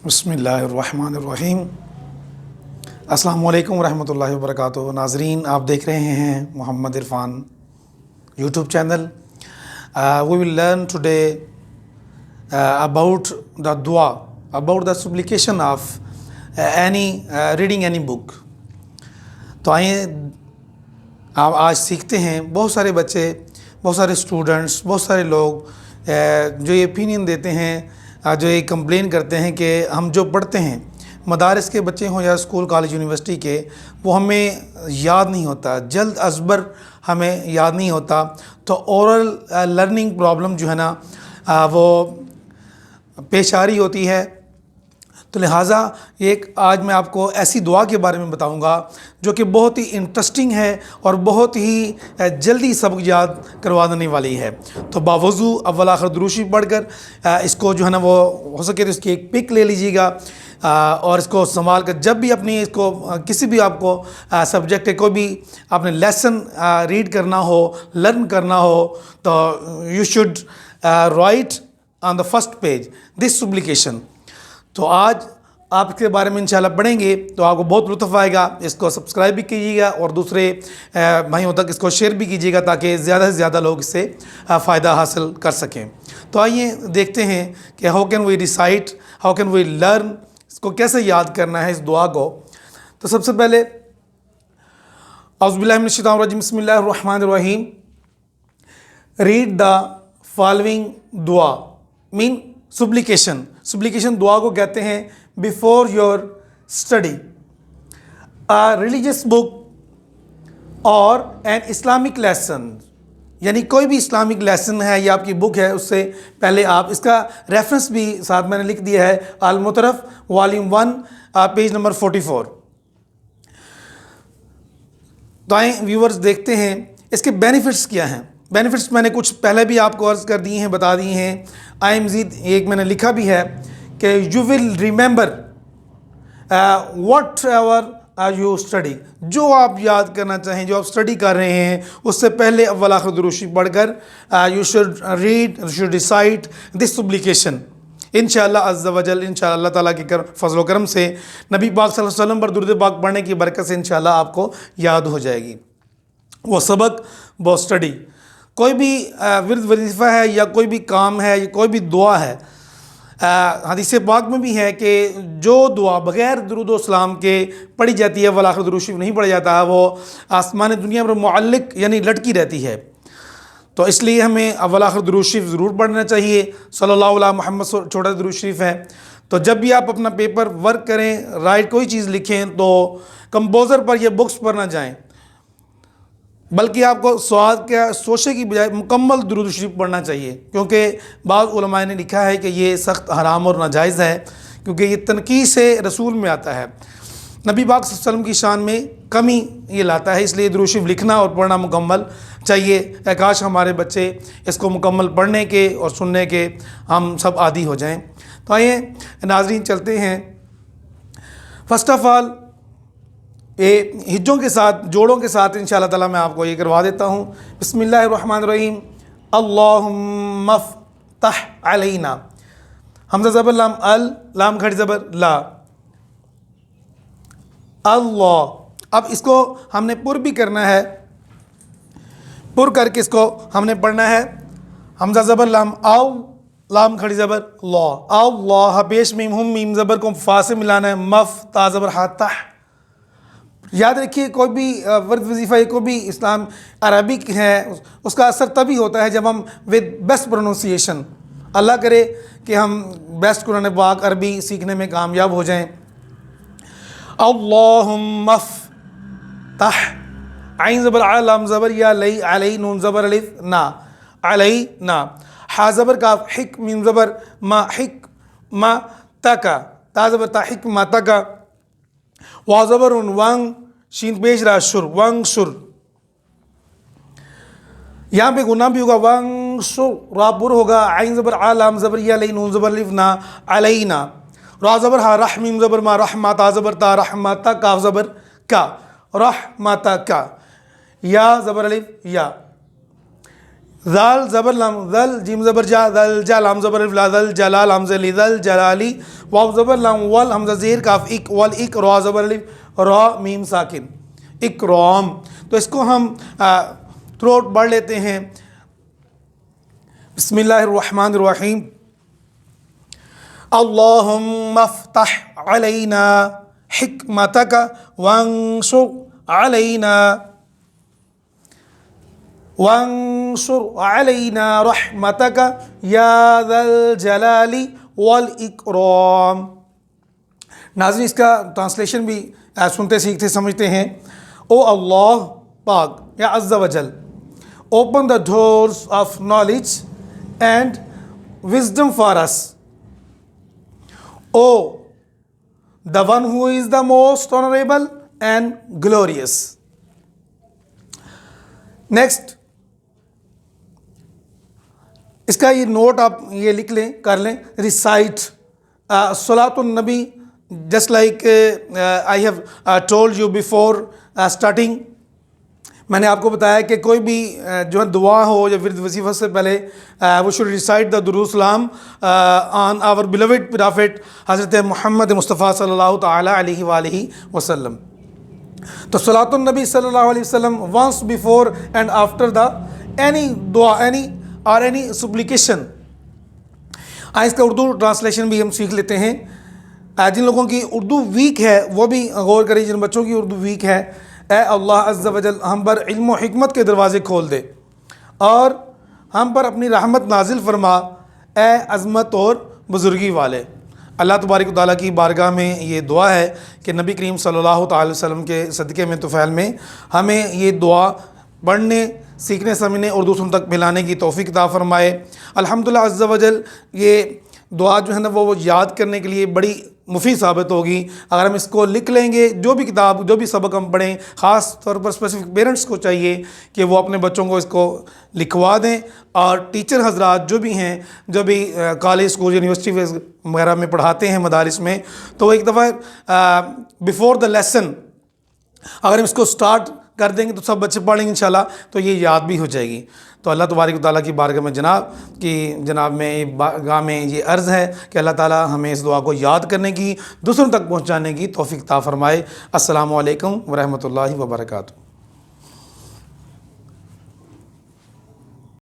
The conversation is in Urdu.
بسم اللہ الرحمن الرحیم۔ السلام علیکم ورحمۃ اللہ وبرکاتہ۔ ناظرین، آپ دیکھ رہے ہیں Muhammad Irfan YouTube channel. We will learn today about the dua, about the supplication of reading any book۔ تو آئیں آپ آج سیکھتے ہیں۔ بہت سارے بچے، بہت سارے اسٹوڈنٹس، بہت سارے لوگ جو یہ اوپینین دیتے ہیں، جو یہ کمپلین کرتے ہیں کہ ہم جو پڑھتے ہیں مدارس کے بچے ہوں یا اسکول کالج یونیورسٹی کے، وہ ہمیں یاد نہیں ہوتا، جلد ازبر ہمیں یاد نہیں ہوتا، تو اورل لرننگ پرابلم جو ہے نا وہ پیش آ رہی ہوتی ہے۔ تو لہٰذا آج میں آپ کو ایسی دعا کے بارے میں بتاؤں گا جو کہ بہت ہی انٹرسٹنگ ہے اور بہت ہی جلدی سبق یاد کروا دینے والی ہے۔ تو باوضو اول آخر درود شریف پڑھ کر اس کو جو ہے نا وہ ہو سکے تو اس کی ایک پک لے لیجیے گا، اور اس کو سنبھال کر جب بھی اپنی اس کو کسی بھی آپ کو سبجیکٹ ہے، کوئی بھی آپ نے لیسن ریڈ کرنا ہو، لرن کرنا ہو، تو you should write on the first page this supplication. تو آج آپ اس کے بارے میں انشاءاللہ پڑھیں گے تو آپ کو بہت لطف آئے گا۔ اس کو سبسکرائب بھی کیجیے گا اور دوسرے بھائیوں تک اس کو شیئر بھی کیجیے گا تاکہ زیادہ سے زیادہ لوگ اس سے فائدہ حاصل کر سکیں۔ تو آئیے دیکھتے ہیں کہ how can we recite, how can we learn, اس کو کیسے یاد کرنا ہے اس دعا کو۔ تو سب سے پہلے اعوذ باللہ من الشیطان الرجیم، بسم اللہ الرحمن الرحیم۔ ریڈ دا فالوئنگ دعا، مین سپلیکیشن۔ سپلیکیشن دعا کو کہتے ہیں بیفور یور اسٹڈی، ریلیجس بک اور این اسلامک لیسن، یعنی کوئی بھی اسلامک لیسن ہے یا آپ کی بک ہے، اس سے پہلے آپ اس کا ریفرنس بھی ساتھ میں نے لکھ دیا ہے، المطرف والیوم 1 پیج نمبر 44۔ تو آئیں ویورز دیکھتے ہیں اس کے بینیفٹس کیا ہیں۔ بینیفٹس میں نے کچھ پہلے بھی آپ کو عرض کر دی ہیں، بتا دی ہیں۔ آئیں مزید ایک میں نے لکھا بھی ہے کہ you will remember what ever you study, جو آپ یاد کرنا چاہیں، جو آپ اسٹڈی کر رہے ہیں، اس سے پہلے اول آخر درود شریف پڑھ کر you should read, you should recite this supplication. انشاءاللہ عز و جل، انشاءاللہ اللہ تعالیٰ کے فضل و کرم سے، نبی پاک صلی اللہ علیہ وسلم پر درود پاک پڑھنے کی برکت سے انشاءاللہ آپ کو یاد ہو جائے گی وہ سبق، وہ اسٹڈی۔ کوئی بھی ورد وظیفہ ہے یا کوئی بھی کام ہے یا کوئی بھی دعا ہے، حدیث پاک میں بھی ہے کہ جو دعا بغیر درود و سلام کے پڑھی جاتی ہے، والآخر درود شریف نہیں پڑھا جاتا ہے، وہ آسمان دنیا پر معلق یعنی لٹکی رہتی ہے۔ تو اس لیے ہمیں اول آخر درود شریف ضرور پڑھنا چاہیے۔ صلی اللہ علیہ محمد چھوٹا درود شریف ہے۔ تو جب بھی آپ اپنا پیپر ورک کریں، رائٹ کوئی چیز لکھیں، تو کمپوزر پر یا بکس پر نہ جائیں، بلکہ آپ کو سواد کیا سوچے کی بجائے مکمل درود شریف پڑھنا چاہیے، کیونکہ بعض علماء نے لکھا ہے کہ یہ سخت حرام اور ناجائز ہے، کیونکہ یہ تنقیص رسول میں آتا ہے، نبی پاک صلی اللہ علیہ وسلم کی شان میں کمی یہ لاتا ہے۔ اس لیے درود شریف لکھنا اور پڑھنا مکمل چاہیے۔ کاش ہمارے بچے اس کو مکمل پڑھنے کے اور سننے کے ہم سب عادی ہو جائیں۔ تو آئیے ناظرین چلتے ہیں۔ فرسٹ آف آل ہجوں کے ساتھ، جوڑوں کے ساتھ انشاءاللہ تعالیٰ میں آپ کو یہ کروا دیتا ہوں۔ بسم اللہ الرحمن الرحیم۔ اللہم افتح علینا، حمزہ زبر لام، لام کھڑی زبر لا، اللہ۔ اب اس کو ہم نے پر بھی کرنا ہے، پر کر کے اس کو ہم نے پڑھنا ہے۔ حمزہ زبر لام، او، لام کھڑی زبر لا، اللہ، پیش میم ہم، میم زبر کو فا سے ملانا ہے، مف، تا زبر ہا، تح۔ یاد رکھیے کوئی بھی ورد وظیفہ، کوئی بھی اسلام عربک ہے، اس کا اثر تبھی ہوتا ہے جب ہم ود بیسٹ پروننسیشن، اللہ کرے کہ ہم بیسٹ قرآن پاک عربی سیکھنے میں کامیاب ہو جائیں۔ اللہم افتح، عین زبر ع، لام زبر یا، لئی، علی، نون زبر الف، نا، علی نا، حا زبر کاف، حک، میم زبر ما، حک ما تکا، تا زبر تا، حک ما تکا، وا زبر ونگ، شین پیش را، شر، ونگ شر۔ یہاں پہ گناہ بھی ہوگا، ونگ شر، را پر ہوگا، عین زبر ع، لام زبر یا، لئی، نون زبر الف، نا، علینا، را زبر ہا، رح، میم زبر ما، رحمہ، تا زبر تا، رحمتا، کاف زبر کا، رحمتا کا، یا زبر الف، یا، ذال زبر لام، ذل، جیم زبر جا، ذل جا، لام زبر الف، لا، ذل جلال، لام زلی، ذل جلالی، واو زبر لام ول حمزہ زیر کاف اک ول اک را زبر الف را میم ساکن اکرام. تو اس کو ہم تھروٹ پڑھ لیتے ہیں. بسم اللہ الرحمن الرحیم. اللہم افتح علینا حکمتک وانشر علینا رحمتک یا ذا الجلال والاکرام. ناظرین اس کا ٹرانسلیشن بھی سنتے سیکھتے سمجھتے ہیں. او اللہ پاک یا عز و جل, open the doors of knowledge and wisdom for us. O the one who is the most honorable and glorious. Next, اس کا یہ نوٹ آپ یہ لکھ لیں, کر لیں. ریسائٹ صلاۃ النبی, just like I have told you before starting. میں نے آپ کو بتایا کہ کوئی بھی جو ہے دعا ہو یا ورد وظیفہ سے پہلے وہ شوڈ ریسائٹ دا درود السلام آن آور بیلوڈ پرافٹ حضرت محمد مصطفیٰ صلی اللہ تعالی علیہ وآلہ وسلم. تو صلاۃ النبی صلی اللہ علیہ وسلم once before and after the any دعا any supplication. اس کا اردو ٹرانسلیشن بھی ہم سیکھ لیتے ہیں. جن لوگوں کی اردو ویک ہے وہ بھی غور کریں, جن بچوں کی اردو ویک ہے. اے اللہ عز و جل ہم پر علم و حکمت کے دروازے کھول دے اور ہم پر اپنی رحمت نازل فرما, اے عظمت اور بزرگی والے. اللہ تبارک و تعالیٰ کی بارگاہ میں یہ دعا ہے کہ نبی کریم صلی اللہ تعالی وسلم کے صدقے میں طفیل میں ہمیں یہ دعا پڑھنے, سیکھنے, سمجھنے اور دوسروں تک پھیلانے کی توفیق عطا فرمائے. الحمدللہ عز و جل یہ دعا جو ہے نا وہ یاد کرنے کے لیے بڑی مفید ثابت ہوگی اگر ہم اس کو لکھ لیں گے. جو بھی کتاب جو بھی سبق ہم پڑھیں, خاص طور پر اسپیسیفک پیرنٹس کو چاہیے کہ وہ اپنے بچوں کو اس کو لکھوا دیں. اور ٹیچر حضرات جو بھی ہیں, جو بھی کالج اسکول یونیورسٹی وغیرہ میں پڑھاتے ہیں مدارس میں, تو ایک دفعہ بیفور دا لیسن اگر ہم اس کو سٹارٹ کر دیں گے تو سب بچے پڑھیں گے انشاءاللہ, تو یہ یاد بھی ہو جائے گی. تو اللہ تبارک و تعالیٰ کی بارگاہ میں جناب میں بارگاہ میں یہ عرض ہے کہ اللہ تعالیٰ ہمیں اس دعا کو یاد کرنے کی, دوسروں تک پہنچانے کی توفیق عطا فرمائے. السلام علیکم ورحمۃ اللہ وبرکاتہ.